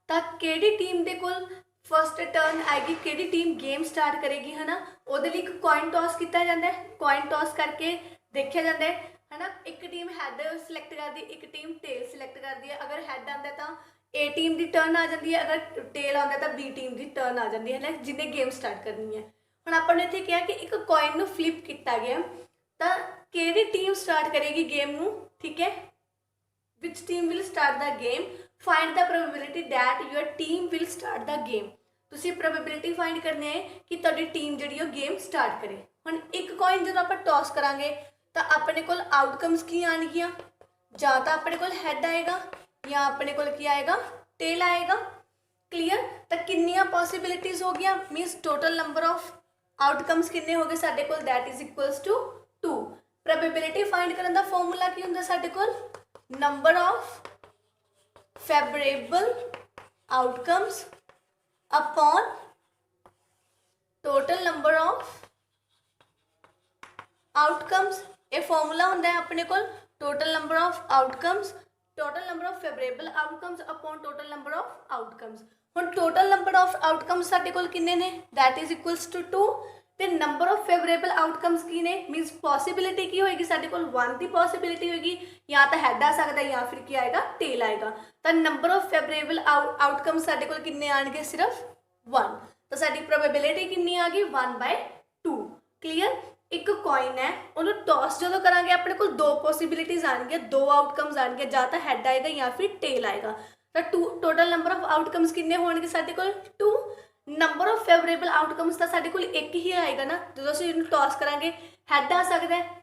तो किहड़ी टीम के कोल फर्स्ट टर्न आएगी किहड़ी टीम गेम स्टार्ट करेगी है ना उहदे लई एक कॉइन टॉस किया जाता है। कॉइन टॉस करके देखा जाता है ना एक टीम हैड सिलेक्ट करती एक टीम टेल सिलेक्ट करती है। अगर हैड आता तो ए टीम की टर्न आ जाती है अगर टेल आता तो बी टीम की टर्न आ जाती है ना जिन्हें गेम स्टार्ट करनी है। हम आपने इत्थे कहा कि एक कॉइन नूं फ्लिप किया गया तो किहड़ी टीम स्टार्ट करेगी गेम नूं। ठीक है विच team will start the game find the probability that your team will start the game. तुसीं प्रोबेबिलिटी फाइंड करनी है कि तुहाडी टीम जिहड़ी गेम स्टार्ट करे। हुण एक कॉइन जो आप टॉस करांगे तो अपने को आउटकम्स की आएगियां जां तो अपने को हैड आएगा या अपने को की आएगा टेल आएगा। क्लीयर। तो कितनियां पॉसिबिलिटीज हो गया means total number of outcomes कितने हो गए साडे कोल that is equals to 2। Probability find करने का फॉर्मूला की हुंदा साडे कोल number of favourable outcomes upon total number of outcomes. ये फॉर्मूला होंदा है अपने कोल total number of outcomes total number of favourable outcomes upon total number of outcomes. हुण टोटल नंबर ऑफ आउटकम्स साडे कोल किन्ने ने दैट इज इक्वल्स टू 2 ते नंबर ऑफ फेवरेबल आउटकम्स की ने मीनस पॉसिबिलिटी की होएगी साडे कोल 1 की पॉसिबिलिटी होएगी या तो हैड आ सकता है या फिर की आएगा टेल आएगा। तो नंबर ऑफ फेवरेबल आउटकम्स साडे कोल किन्ने आएंगे सिर्फ 1। तो साडी प्रोबेबिलिटी कितनी आ गई 1/2। क्लीयर। एक कॉइन है उन्होंने टॉस जो करांगे अपने को 2 पॉसिबिलिटीज आएंगे 2 आउटकम्स आएंगे या तो हैड आएगा या फिर टेल आएगा। तो टोटल नंबर ऑफ आउटकम्स कितने होंगे साडे कोल 2। नंबर ऑफ फेवरेबल आउटकम्स तो साडे कोल एक ही आएगा ना जो असीं टॉस करांगे हैड आ सकता है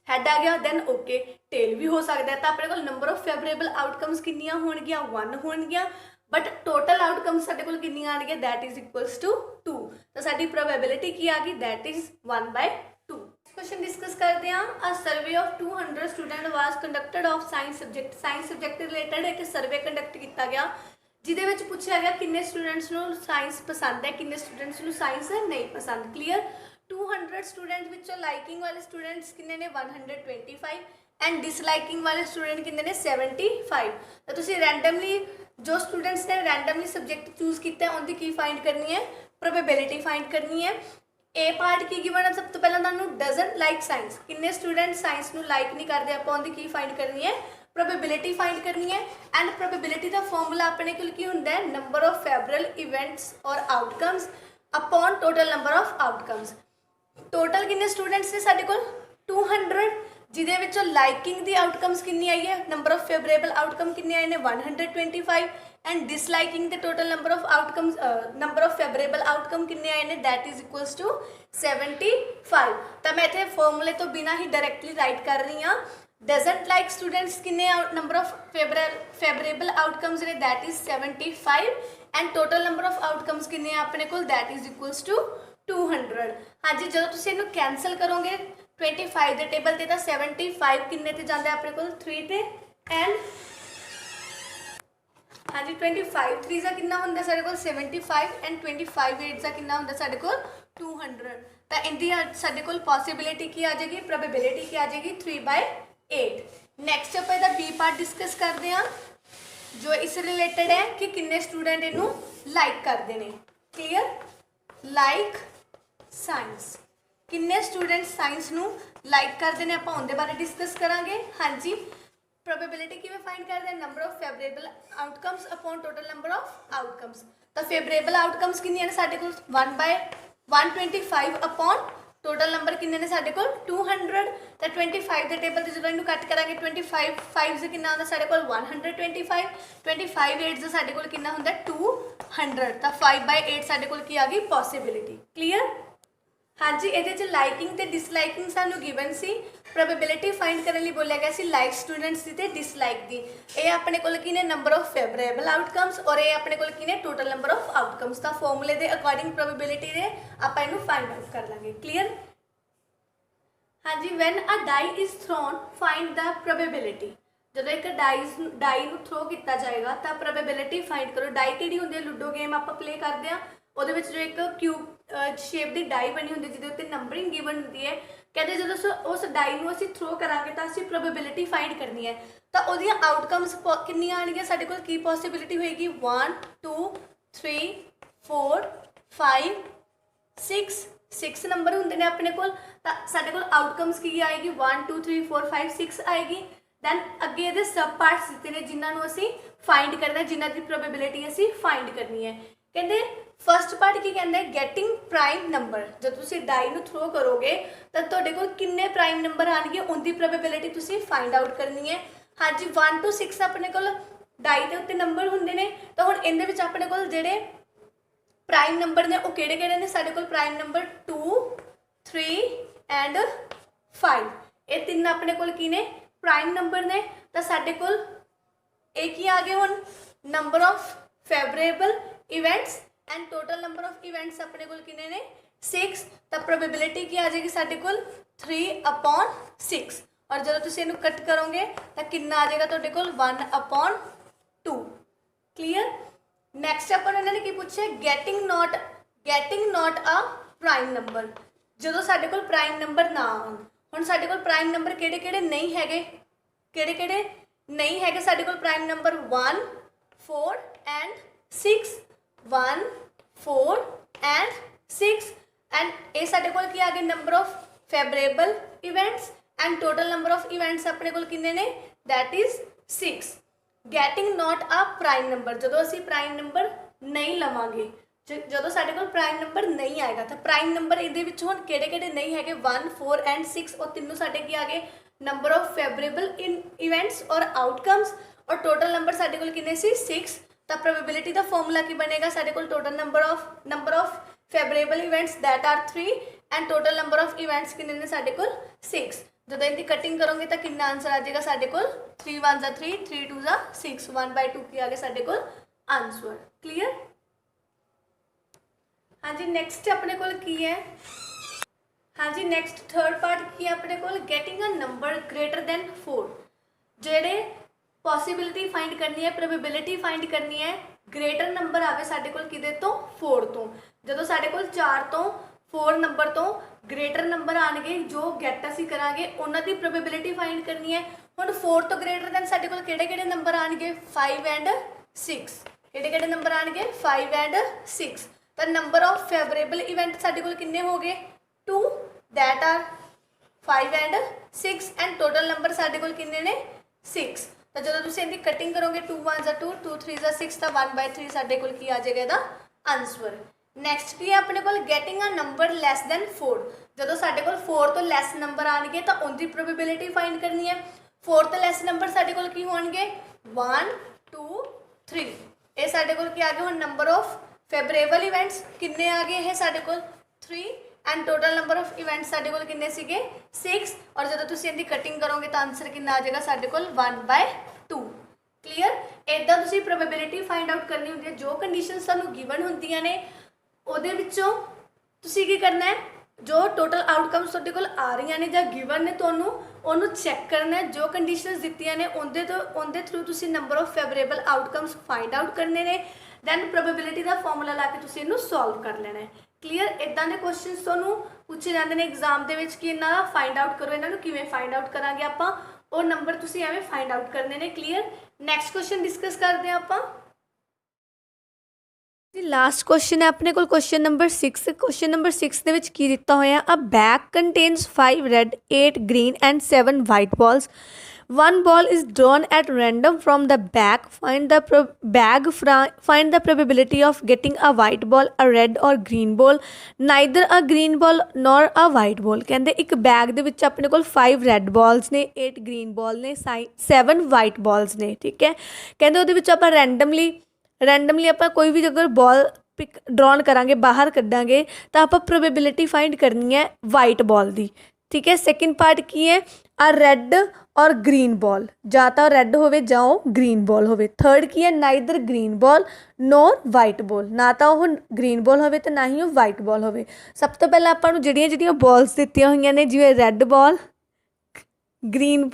हैड आ गया दैन ओके टेल भी हो सकता है। तो अपने कोल नंबर ऑफ फेवरेबल आउटकम्स कितनियां होणगियां 1 होणगियां बट टोटल आउटकम्स साडे कोल कितनियां आणगियां दैट इज इक्वल्स टू 2। तो साडी प्रोबेबिलिटी की आ गई दैट इज 1/2। क्वेश्चन डिस्कस करते हैं। A survey of 200 student was conducted of science subject related एक सर्वे कंडक्ट किया गया जिहदे विच पूछा गया किन्ने स्टूडेंट्स नूं साइंस पसंद है किन्ने स्टूडेंट्स नूं साइंस नहीं पसंद। क्लीयर। 200 स्टूडेंट विचों लाइकिंग वाले स्टूडेंट्स किन्ने ने 125 एंड डिसलाइकिंग वाले स्टूडेंट किन्ने ने 75। तो तुसीं रैंडमली जो स्टूडेंट्स ने रैंडमली सब्जेक्ट चूज किया उनकी की फाइंड करनी है प्रोबेबिलिटी फाइंड करनी है। ए पार्ट की गिवन है सब तो पहले तुहानूं डजंट लाइक साइंस किन्ने स्टूडेंट साइंस नूं लाइक नहीं करते आपां उनकी की फाइंड करनी है प्रोबेबिलिटी फाइंड करनी है। एंड प्रोबेबिलिटी का फॉर्मूला अपने को की होंदा है नंबर ऑफ फेवरेबल इवेंट्स और outcomes upon total number of outcomes. Total किन्ने स्टूडेंट्स ने साडे कोल 200 जिहदे विचों लाइकिंग दी आउटकम्स कितनी आई है नंबर ऑफ फेवरेबल आउटकम कितने आए ने 125 and disliking the total number of outcomes number of favourable outcome कितने आए ने दैट इज इक्वल्स टू 75। तो मैं इत्थे फॉर्मूले तो बिना ही डायरेक्टली राइट कर रही हाँ। डजंट लाइक स्टूडेंट्स किन्ने नंबर ऑफ फेवरेबल आउटकम्स ने that is 75 and total number of outcomes किन्ने अपने को दैट इज इक्वल्स टू 200। हाँ जी जो तुसीं इहनूं कैंसल करोगे 25 ਦੇ ਟੇਬਲ ਤੇ ਤਾਂ 75 ਕਿੰਨੇ ਤੇ ਜਾਂਦਾ ਆਪਣੇ ਕੋਲ 3 ਤੇ ਐਂਡ हाँ जी 25 3 का कितना होंगे साढ़े को 75 एंड 25 8 का कितना होंगे साढ़े को 200 तो इनकी साढ़े को पॉसिबिलिटी की आ जाएगी प्रोबेबिलिटी की आ जाएगी 3/8। नैक्सट आप इसका बी पार्ट डिस्कस करते हैं जो इस रिलेटेड है कि किन्ने स्टूडेंट इनू लाइक करते हैं। क्लीयर लाइक साइंस किन्ने स्टूडेंट साइंस नू लाइक करते हैं आप उनके बारे डिस्कस करांगे। हाँ जी प्रोबेबिलिटी किवें फाइंड करते हैं number of favourable outcomes upon total number of outcomes तो फेवरेबल आउटकम्स कितनी ने साढ़े को 1/125 अपॉन टोटल नंबर कितने ने साढ़े को 200 तो 25 के टेबल से जो इनू कट करांगे 25 5 से कितना होंगे साढ़े को 125 25 8 से साढ़े को कितना होंगे 200 तो 5/8 साढ़े को की आ गई पॉसिबिलिटी। क्लीयर हाँ जी ये लाइकिंग तो डिसलाइकिंग सानू गिवन सी प्रोबेबिलिटी फाइंड करने लिए बोलिया गया सी लाइक स्टूडेंट्स की ते डिसलाइक दी ये अपने को की ने नंबर ऑफ फेवरेबल आउटकम्स और ये अपने को की ने टोटल नंबर ऑफ आउटकम्स का फॉर्मूले के अकॉर्डिंग प्रोबेबिलिटी दे आप इनू फाइंड आउट कर लेंगे। क्लीयर हाँ जी when a die is thrown find the probability जो एक डाई थ्रो किया जाएगा तो प्रोबेबिलिटी फाइंड करो। डाई कि होंगी लूडो गेम आप प्ले करते हैं वो जो एक क्यूब शेप की डाई बनी होंगी जिहदे उत्ते नंबरिंग गिवन होंगी है कहते जो उस डाई में असीं थ्रो करांगे तो असीं प्रोबेबिलिटी फाइंड करनी है तो वो आउटकम्स कितनियां आउणगियां साडे कोल की पॉसिबिलिटी होएगी 1 2 3 4 5 6 6 नंबर होंगे ने अपने कोल तो साडे कोल आउटकम्स की आएगी 1 2 3 4 5 6 आएगी। दैन अगे ये सब पार्ट्स दिते ने जिन्होंने असीं फाइंड करना जिन्हां दी प्रोबेबिलिटी असीं फाइंड करनी है। कहते फस्ट पार्ट की कहते हैं गैटिंग प्राइम नंबर जो तुम डाई में थ्रो करोगे तो तुहाडे कोल किन्ने प्राइम नंबर आएंगे उनकी प्रोबेबिलिटी तुसीं फाइंड आउट करनी है। हाँ जी 1 to 6 अपने कोल डाई के उत्ते नंबर होंगे ने तो हुण इहदे विच अपने कोल जिहड़े प्राइम नंबर ने वो किहड़े-किहड़े ने साडे कोल प्राइम नंबर 2 3 एंड 5 ये तीन अपने कोल की ने प्राइम नंबर ने तो साडे कोल एक ही आ गए हुण number of favourable events and total number of events अपने कोल कितने ने 6 तो प्रोबेबिलिटी की आ जाएगी साडे कोल 3/6 और जो तुसीं इहनूं कट करोगे तो कितना आ जाएगा तुहाडे कोल 1/2। क्लीयर नैक्सट अपन इन्होंने की पूछे getting not a prime number जो साडे कोल प्राइम नंबर ना आउण हुण साडे कोल प्राइम नंबर किहड़े-किहड़े नहीं हैगे किहड़े-किहड़े नहीं हैगे साडे कोल prime number 1 4 and 6 1 4 and 6 and ये साडे कोल की आ गए number of favourable events and total number of events अपने कोल किन्ने ने that is 6। Getting not a prime number जो असीं प्राइम नंबर नहीं लवांगे जो साडे कोल प्राइम नंबर नहीं आएगा तो प्राइम नंबर इहदे विच हुण किहड़े-किहड़े नहीं हैगे 1 4 एंड 6 और तीनों साडे की आ गए number of favourable in events और आउटकम्स और टोटल नंबर साडे कोल किन्ने सी 6 तो प्रोबेबिलिटी का फॉर्मूला की बनेगा साडे कोल total number of favourable events that are 3 and total number of events कितने ने साडे कोल 6 जो इनकी कटिंग करोगे तो कितना आंसर आ जाएगा साडे कोल 3 1 जा 3 3 2 जा 6 1/2 की आ गया साडे कोल आंसर। क्लीयर हाँ जी नैक्सट अपने कोल की है हाँ जी नैक्सट थर्ड पार्ट की अपने कोल getting a number greater than 4 जेडे पॉसिबिलिटी फाइंड करनी है प्रोबेबिलिटी फाइंड करनी है ग्रेटर नंबर आवे साडे कोल किदे तो 4 तो जो साडे कोल 4 तो 4 नंबर तो ग्रेटर नंबर आएंगे जो गैट असी करांगे उन्हां दी प्रोबेबिलिटी फाइंड करनी है। हुण 4 तो ग्रेटर दैन साडे कोल किहड़े-किहड़े नंबर आएंगे 5 एंड 6 किहड़े-किहड़े नंबर आएंगे 5 एंड 6 तो नंबर ऑफ फेवरेबल इवेंट साडे कोल किन्ने हो गए 2 that are 5 and 6 and total number साडे कोल किन्ने ने 6 तो जो तुम इनकी कटिंग करोगे 2 1 जा 2 2 3 जा 6 तो 1/3 साडे कोल की आ जाएगा इसदा आंसर। नैक्सट की है अपने कोल getting a number less than 4 जो साडे कोल 4 तो लैस नंबर आएंगे तो उनकी प्रोबेबिलिटी फाइंड करनी है। 4 तो लैस नंबर साडे कोल की होणगे 1 2 3 ये साडे कोल की आ गए हुण नंबर ऑफ फेवरेबल इवेंट्स किन्ने आ गए हैं साडे कोल 3 and total number of events साडे कोल किन्ने सीगे 6 और जो तुसीं इहदी कटिंग करोगे तो आंसर कितना आ जाएगा साडे कोल 1/2। क्लीयर इदां तुसीं प्रोबेबिलिटी फाइंड आउट करनी होंदी है जो कंडीशनस तुहानूं गिवन होंदियां ने ਉਹਦੇ ਵਿੱਚੋਂ ਤੁਸੀਂ ਕੀ ਕਰਨਾ ਹੈ जो टोटल आउटकम्स ਤੁਹਾਡੇ ਕੋਲ ਆ ਰਹੀਆਂ ਨੇ ਜਾਂ ਗਿਵਨ ਨੇ ਤੁਹਾਨੂੰ ਉਹਨੂੰ ਚੈੱਕ ਕਰਨਾ ਹੈ। ਜੋ ਕੰਡੀਸ਼ਨਸ ਦਿੱਤੀਆਂ ਨੇ ਉਹਦੇ ਥਰੂ ਤੁਸੀਂ number of favourable outcomes find out ਕਰਨੇ ਨੇ। ਦੈਨ ਪ੍ਰੋਬੇਬਿਲਿਟੀ ਦਾ ਫਾਰਮੂਲਾ ਲਾ ਕੇ ਤੁਸੀਂ ਇਹਨੂੰ ਸੋਲਵ ਕਰ ਲੈਣਾ ਹੈ। ਕਲੀਅਰ। ਇੱਦਾਂ ਦੇ ਕੁਐਸਚਨਸ ਤੁਹਾਨੂੰ ਪੁੱਛੇ ਜਾਂਦੇ ਨੇ ਐਗਜ਼ਾਮ ਦੇ ਵਿੱਚ ਕਿ ਇਹਨਾਂ ਦਾ ਫਾਈਂਡ ਆਊਟ ਕਰੋ। ਇਹਨਾਂ ਨੂੰ ਕਿਵੇਂ ਫਾਈਂਡ ਆਊਟ ਕਰਾਂਗੇ ਆਪਾਂ, ਉਹ ਨੰਬਰ ਤੁਸੀਂ ਐਵੇਂ ਫਾਈਂਡ ਆਊਟ ਕਰਨੇ ਨੇ। ਕਲੀਅਰ। ਨੈਕਸਟ ਕੁਐਸਚਨ ਡਿਸਕਸ ਕਰਦੇ ਹਾਂ ਆਪਾਂ। ਲਾਸਟ ਕੁਐਸਚਨ ਹੈ ਆਪਣੇ ਕੋਲ ਕੁਐਸਚਨ ਨੰਬਰ 6। ਕੁਐਸਚਨ ਨੰਬਰ 6 ਦੇ ਵਿੱਚ ਕੀ ਦਿੱਤਾ ਹੋਇਆ, a bag contains 5 red 8 green and 7 white balls. One ball is drawn at random from the bag. Find the probability of getting a white ball, a red or green ball, neither a green ball nor a white ball. ਕਹਿੰਦੇ ਇੱਕ bag ਦੇ ਵਿੱਚ ਆਪਣੇ ਕੋਲ 5 red balls ਨੇ, 8 green ਬਾਲ ਨੇ, 7 white balls ਨੇ। ਠੀਕ ਹੈ। ਕਹਿੰਦੇ ਉਹਦੇ ਵਿੱਚ ਆਪਾਂ ਰੈਂਡਮਲੀ ਆਪਾਂ ਕੋਈ ਵੀ ਅਗਰ ਬਾਲ ਪਿਕ ਡਰਾਉਣ ਕਰਾਂਗੇ, ਬਾਹਰ ਕੱਢਾਂਗੇ, ਤਾਂ ਆਪਾਂ ਪ੍ਰੋਬੇਬਿਲਿਟੀ ਫਾਈਂਡ ਕਰਨੀ ਹੈ ਵਾਈਟ ਬਾਲ ਦੀ। ਠੀਕ ਹੈ। ਸੈਕਿੰਡ ਪਾਰਟ ਕੀ ਹੈ, ਆ ਰੈੱਡ ਔਰ ਗ੍ਰੀਨ ਬਾਲ, ਜਾਂ ਤਾਂ ਰੈੱਡ ਹੋਵੇ ਜਾਂ ਉਹ ਗ੍ਰੀਨ ਬਾਲ ਹੋਵੇ। ਥਰਡ ਕੀ ਹੈ, ਨਾਈਦਰ ਗ੍ਰੀਨ ਬਾਲ ਨੋਰ ਵਾਈਟ ਬਾਲ, ਨਾ ਤਾਂ ਉਹ ਗ੍ਰੀਨ ਬਾਲ ਹੋਵੇ ਅਤੇ ਨਾ ਹੀ ਉਹ ਵਾਈਟ ਬਾਲ ਹੋਵੇ। ਸਭ ਤੋਂ ਪਹਿਲਾਂ ਆਪਾਂ ਨੂੰ ਜਿਹੜੀਆਂ ਬਾਲਸ ਦਿੱਤੀਆਂ ਹੋਈਆਂ ਨੇ, ਜਿਵੇਂ ਰੈੱਡ ਬਾਲ, ਗ੍ਰੀਨ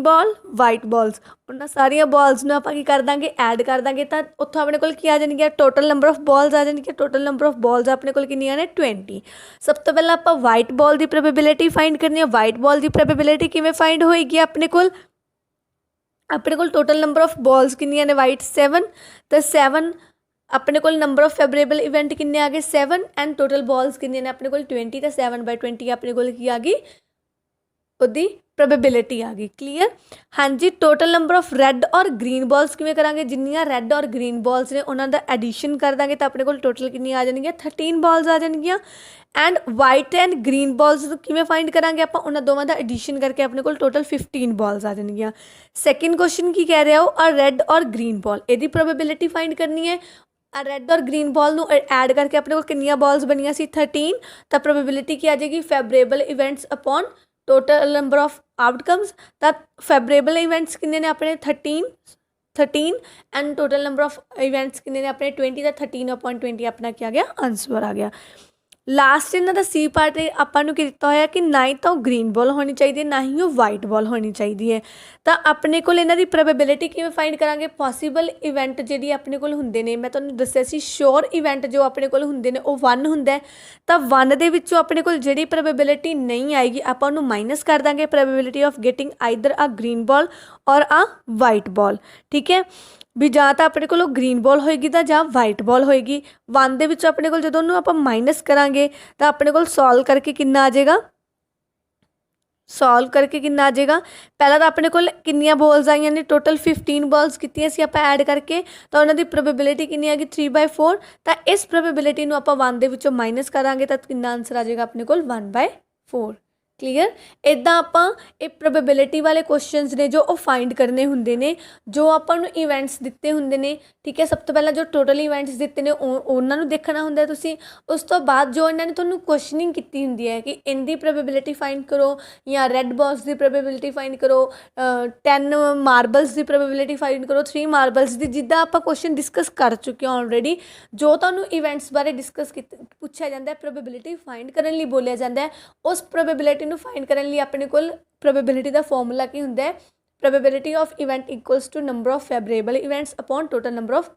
ਬਾਲ, ਵਾਈਟ ਬਾਲਸ, ਉਹਨਾਂ ਸਾਰੀਆਂ ਬਾਲਸ ਨੂੰ ਆਪਾਂ ਕੀ ਕਰ ਦਾਂਗੇ, ਐਡ ਕਰ ਦਾਂਗੇ, ਤਾਂ ਉੱਥੋਂ ਆਪਣੇ ਕੋਲ ਕੀ ਆ ਜਾਣਗੀਆਂ, ਟੋਟਲ ਨੰਬਰ ਆਫ ਬਾਲਸ ਆ ਜਾਣਗੀਆਂ। ਟੋਟਲ ਨੰਬਰ ਆਫ ਬਾਲਸ ਆਪਣੇ ਕੋਲ ਕਿੰਨੀਆਂ ਨੇ, 20। ਸਭ ਤੋਂ ਪਹਿਲਾਂ ਆਪਾਂ ਵਾਈਟ ਬਾਲ ਦੀ ਪ੍ਰੋਬੇਬਿਲਿਟੀ ਫਾਈਂਡ ਕਰਨੀ ਹੈ। ਵਾਈਟ ਬਾਲ ਦੀ ਪ੍ਰੋਬੇਬਿਲਿਟੀ ਕਿਵੇਂ ਫਾਈਂਡ ਹੋਏਗੀ, ਆਪਣੇ ਕੋਲ ਟੋਟਲ ਨੰਬਰ ਆਫ ਬਾਲਸ ਕਿੰਨੀਆਂ ਨੇ, ਵਾਈਟ 7, ਤਾਂ 7 ਆਪਣੇ ਕੋਲ ਨੰਬਰ ਆਫ ਫੇਵਰੇਬਲ ਇਵੈਂਟ ਕਿੰਨੇ ਆ ਗਏ, 7, ਐਂਡ ਟੋਟਲ ਬਾਲਸ ਕਿੰਨੇ ਨੇ ਆਪਣੇ ਕੋਲ 20, ਤਾਂ 7/20 ਆਪਣੇ ਕੋਲ ਕੀ ਆ ਗਈ, ਉਹਦੀ ਪ੍ਰੋਬੇਬਿਲਿਟੀ ਆ ਗਈ। ਕਲੀਅਰ। ਹਾਂਜੀ। ਟੋਟਲ ਨੰਬਰ ਆਫ ਰੈੱਡ ਔਰ ਗ੍ਰੀਨ ਬਾਲਸ ਕਿਵੇਂ ਕਰਾਂਗੇ, ਜਿੰਨੀਆਂ ਰੈੱਡ ਔਰ ਗ੍ਰੀਨ ਬਾਲਸ ਨੇ ਉਹਨਾਂ ਦਾ ਐਡੀਸ਼ਨ ਕਰ ਦਾਂਗੇ, ਤਾਂ ਆਪਣੇ ਕੋਲ ਟੋਟਲ ਕਿੰਨੀਆਂ ਆ ਜਾਣਗੀਆਂ, 13 ਬਾਲਸ ਆ ਜਾਣਗੀਆਂ। And white and green balls ਕਿਵੇਂ ਫਾਈਂਡ ਕਰਾਂਗੇ ਆਪਾਂ, ਉਹਨਾਂ ਦੋਵਾਂ ਦਾ ਐਡੀਸ਼ਨ ਕਰਕੇ ਆਪਣੇ ਕੋਲ ਟੋਟਲ 15 ਬਾਲਸ ਆ ਜਾਣਗੀਆਂ। ਸੈਕਿੰਡ ਕੁਐਸਚਨ ਕੀ ਕਹਿ ਰਿਹਾ, ਉਹ ਰੈੱਡ ਔਰ ਗ੍ਰੀਨ ਬਾਲ, ਇਹਦੀ ਪ੍ਰੋਬੇਬਿਲਿਟੀ ਫਾਈਂਡ ਕਰਨੀ ਹੈ। ਰੈੱਡ ਔਰ ਗ੍ਰੀਨ ਬਾਲ ਨੂੰ ਐਡ ਕਰਕੇ ਆਪਣੇ ਕੋਲ ਕਿੰਨੀਆਂ ਬਾਲਸ ਬਣੀਆਂ ਸੀ, 13, ਤਾਂ ਪ੍ਰੋਬੇਬਿਲਿਟੀ ਕੀ ਆ ਜਾਏਗੀ, favourable events upon total number of outcomes, ਤਾਂ ਫੇਵਰੇਬਲ ਇਵੈਂਟਸ ਕਿੰਨੇ ਨੇ ਆਪਣੇ 13 and total number of events ਕਿੰਨੇ ਨੇ ਆਪਣੇ 20, ਤਾਂ 13/20 ਆਪਣਾ ਕੀ ਆ ਗਿਆ, ਆਂਸਰ ਆ ਗਿਆ। ਲਾਸਟ ਇਹਨਾਂ ਦਾ ਸੀ ਪਾਰਟ ਆਪਾਂ ਨੂੰ ਕੀ ਦਿੱਤਾ ਹੋਇਆ ਕਿ ਨਾ ਹੀ ਤਾਂ ਉਹ ਗ੍ਰੀਨ ਬਾਲ ਹੋਣੀ ਚਾਹੀਦੀ ਹੈ, ਨਾ ਹੀ ਉਹ ਵਾਈਟ ਬਾਲ ਹੋਣੀ ਚਾਹੀਦੀ ਹੈ। ਤਾਂ ਆਪਣੇ ਕੋਲ ਇਹਨਾਂ ਦੀ ਪ੍ਰੋਬੇਬਿਲਿਟੀ ਕਿਵੇਂ ਫਾਈਂਡ ਕਰਾਂਗੇ, ਪੋਸੀਬਲ ਇਵੈਂਟ ਜਿਹੜੀ ਆਪਣੇ ਕੋਲ ਹੁੰਦੇ ਨੇ, ਮੈਂ ਤੁਹਾਨੂੰ ਦੱਸਿਆ ਸੀ ਸ਼ੋਰ ਇਵੈਂਟ ਜੋ ਆਪਣੇ ਕੋਲ ਹੁੰਦੇ ਨੇ ਉਹ 1 ਹੁੰਦਾ ਹੈ। ਤਾਂ 1 ਦੇ ਵਿੱਚੋਂ ਆਪਣੇ ਕੋਲ ਜਿਹੜੀ ਪ੍ਰੋਬੇਬਿਲਿਟੀ ਨਹੀਂ ਆਏਗੀ ਆਪਾਂ ਉਹਨੂੰ ਮਾਈਨਸ ਕਰ ਦਾਂਗੇ, probability of getting either a green ball or a white ਬਾਲ। ਠੀਕ ਹੈ। ਵੀ ਜਾਂ ਤਾਂ ਆਪਣੇ ਕੋਲ ਉਹ ਗ੍ਰੀਨ ਬਾਲ ਹੋਏਗੀ ਤਾਂ ਜਾਂ ਵਾਈਟ ਬਾਲ ਹੋਏਗੀ। 1 ਦੇ ਵਿੱਚ ਆਪਣੇ ਕੋਲ ਜਦੋਂ ਉਹਨੂੰ ਆਪਾਂ ਮਾਈਨਸ ਕਰਾਂਗੇ ਤਾਂ ਆਪਣੇ ਕੋਲ ਸੋਲਵ ਕਰਕੇ ਕਿੰਨਾ ਆ ਜਾਏਗਾ, ਪਹਿਲਾਂ ਤਾਂ ਆਪਣੇ ਕੋਲ ਕਿੰਨੀਆਂ ਬਾਲਸ ਆਈਆਂ ਨੇ, ਟੋਟਲ 15 ਬਾਲਸ ਕੀਤੀਆਂ ਸੀ ਆਪਾਂ ਐਡ ਕਰਕੇ, ਤਾਂ ਉਹਨਾਂ ਦੀ ਪ੍ਰੋਬੇਬਿਲਿਟੀ ਕਿੰਨੀ ਆ ਗਈ, 3/4। ਤਾਂ ਇਸ ਪ੍ਰੋਬੇਬਿਲਿਟੀ ਨੂੰ ਆਪਾਂ 1 ਦੇ ਵਿੱਚੋਂ ਮਾਈਨਸ ਕਰਾਂਗੇ ਤਾਂ ਕਿੰਨਾ ਆਂਸਰ ਆ ਜਾਏਗਾ ਆਪਣੇ ਕੋਲ, 1/4। ਕਲੀਅਰ। ਇੱਦਾਂ ਆਪਾਂ ਇਹ ਪ੍ਰੋਬੇਬਿਲਿਟੀ ਵਾਲੇ ਕੁਐਸਚਨਸ ਨੇ ਜੋ ਉਹ ਫਾਈਂਡ ਕਰਨੇ ਹੁੰਦੇ ਨੇ, ਜੋ ਆਪਾਂ ਨੂੰ ਇਵੈਂਟਸ ਦਿੱਤੇ ਹੁੰਦੇ ਨੇ। ਠੀਕ ਹੈ। ਸਭ ਤੋਂ ਪਹਿਲਾਂ ਜੋ ਟੋਟਲ ਇਵੈਂਟਸ ਦਿੱਤੇ ਨੇ ਉਹਨਾਂ ਨੂੰ ਦੇਖਣਾ ਹੁੰਦਾ ਤੁਸੀਂ। ਉਸ ਤੋਂ ਬਾਅਦ ਜੋ ਇਹਨਾਂ ਨੇ ਤੁਹਾਨੂੰ ਕੁਐਸਚਨਿੰਗ ਕੀਤੀ ਹੁੰਦੀ ਹੈ ਕਿ ਇਹਦੀ ਪ੍ਰੋਬੇਬਿਲਿਟੀ ਫਾਈਂਡ ਕਰੋ, ਜਾਂ ਰੈੱਡ ਬਾਲਸ ਦੀ ਪ੍ਰੋਬੇਬਿਲਿਟੀ ਫਾਈਂਡ ਕਰੋ, 10 ਮਾਰਬਲਸ ਦੀ ਪ੍ਰੋਬੇਬਿਲਿਟੀ ਫਾਈਂਡ ਕਰੋ, 3 ਮਾਰਬਲਸ ਦੀ, ਜਿੱਦਾਂ ਆਪਾਂ ਕੁਐਸਚਨ ਡਿਸਕਸ ਕਰ ਚੁੱਕੇ ਹਾਂ ਆਲਰੇਡੀ। ਜੋ ਤੁਹਾਨੂੰ ਇਵੈਂਟਸ ਬਾਰੇ ਪੁੱਛਿਆ ਜਾਂਦਾ ਹੈ, ਪ੍ਰੋਬੇਬਿਲਿਟੀ ਫਾਈਂਡ ਕਰਨ ਲਈ ਬੋਲਿਆ ਜਾਂਦਾ ਹੈ, ਉਸ ਪ੍ਰੋਬੇਬਿਲਿਟੀ ਨੂੰ ਫਾਈਂਡ ਕਰਨ ਲਈ ਆਪਣੇ ਕੋਲ ਪ੍ਰੋਬੇਬਿਲਿਟੀ ਦਾ ਫਾਰਮੂਲਾ ਕੀ ਹੁੰਦਾ ਹੈ, probability of event equals to number of favourable events upon total number of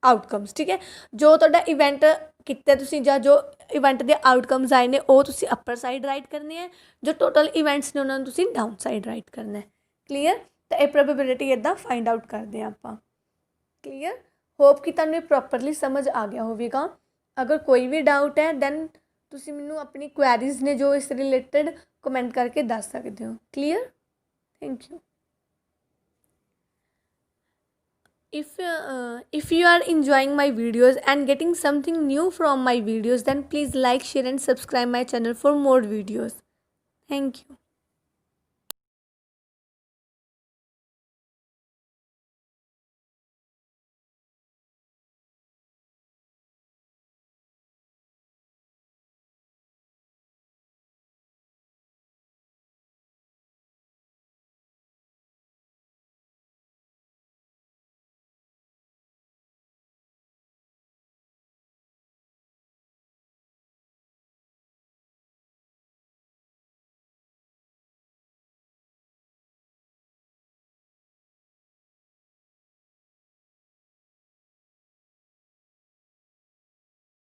outcomes. ਠੀਕ ਹੈ। ਜੋ ਤੁਹਾਡਾ ਇਵੈਂਟ ਕੀਤਾ ਤੁਸੀਂ ਜਾਂ ਜੋ ਇਵੈਂਟ ਦੇ ਆਊਟਕਮਸ ਆਏ ਨੇ ਉਹ ਤੁਸੀਂ ਅੱਪਰ ਸਾਈਡ ਰਾਈਟ ਕਰਨੇ ਹੈ, ਜੋ ਟੋਟਲ ਇਵੈਂਟਸ ਨੇ ਉਹਨਾਂ ਨੂੰ ਤੁਸੀਂ ਡਾਊਨ ਸਾਈਡ ਰਾਈਟ ਕਰਨਾ ਹੈ। ਕਲੀਅਰ। ਤਾਂ ਇਹ ਪ੍ਰੋਬੇਬਿਲਿਟੀ ਇੱਦਾਂ ਫਾਈਂਡ ਆਊਟ ਕਰਦੇ ਹਾਂ ਆਪਾਂ। ਕਲੀਅਰ। ਹੋਪ ਕਿ ਤੁਹਾਨੂੰ ਇਹ ਪ੍ਰੋਪਰਲੀ ਸਮਝ ਆ ਗਿਆ ਹੋਵੇਗਾ। ਅਗਰ ਕੋਈ ਵੀ ਡਾਊਟ ਹੈ ਦੈਨ ਤੁਸੀਂ ਮੈਨੂੰ ਆਪਣੀ ਕੁਐਰੀਜ਼ ਨੇ ਜੋ ਇਸ ਰਿਲੇਟਡ ਕਮੈਂਟ ਕਰਕੇ ਦੱਸ ਸਕਦੇ ਹੋ। Clear. Thank you. If you are enjoying my videos and getting something new from my videos, then please like, share and subscribe my channel for more videos. Thank you.